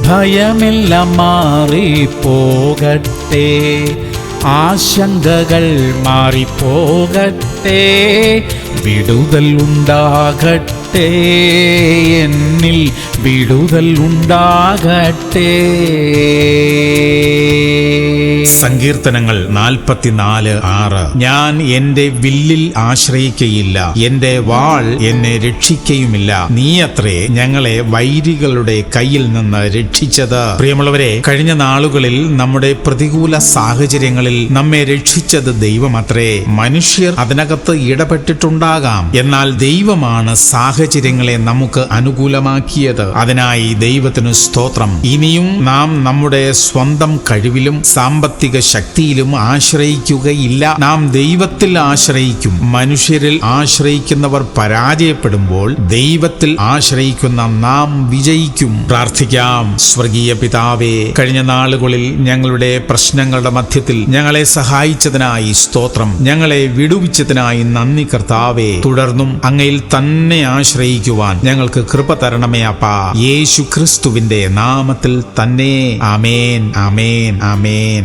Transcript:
ഭയമെല്ലാം മാറിപ്പോകട്ടെ, ആശങ്കകൾ മാറിപ്പോകട്ടെ, വിടുതൽ ഉണ്ടാകട്ടെ, എന്നിൽ വിടുതൽ ഉണ്ടാകട്ടെ. സങ്കീർത്തനങ്ങൾ 44:6. ഞാൻ എന്റെ വില്ലിൽ ആശ്രയിക്കയില്ല, എന്റെ വാൾ എന്നെ രക്ഷിക്കയുമില്ല. നീയത്രേ ഞങ്ങളെ വൈരികളുടെ കയ്യിൽ നിന്ന് രക്ഷിച്ചത്. പ്രിയമുള്ളവരെ, കഴിഞ്ഞ നാളുകളിൽ നമ്മുടെ പ്രതികൂല സാഹചര്യങ്ങളിൽ നമ്മെ രക്ഷിച്ചത് ദൈവമത്രേ. മനുഷ്യർ അതിനകത്ത് ഇടപെട്ടിട്ടുണ്ടാകാം, എന്നാൽ ദൈവമാണ് സാഹചര്യങ്ങളെ നമുക്ക് അനുകൂലമാക്കിയത്. അതിനായി ദൈവത്തിനു സ്തോത്രം. ഇനിയും നാം നമ്മുടെ സ്വന്തം കഴിവിലും സാമ്പത്തിക ശക്തിയിലും ആശ്രയിക്കുകയില്ല. നാം ദൈവത്തിൽ ആശ്രയിക്കും. മനുഷ്യരിൽ ആശ്രയിക്കുന്നവർ പരാജയപ്പെടുമ്പോൾ ദൈവത്തിൽ ആശ്രയിക്കുന്ന നാം വിജയിക്കും. പ്രാർത്ഥിക്കാം. സ്വർഗീയ പിതാവേ, കഴിഞ്ഞ നാളുകളിൽ ഞങ്ങളുടെ പ്രശ്നങ്ങളുടെ മധ്യത്തിൽ ഞങ്ങളെ സഹായിച്ചതിനായി സ്തോത്രം. ഞങ്ങളെ വിടുവിച്ചതിനായി നന്ദി കർത്താവേ. തുടർന്നും അങ്ങയിൽ തന്നെ ആശ്രയിക്കുവാൻ ഞങ്ങൾക്ക് കൃപ തരണമേ അപ്പാ. യേശു ക്രിസ്തുവിന്റെ നാമത്തിൽ തന്നെ. ആമേൻ, ആമേൻ, ആമേൻ.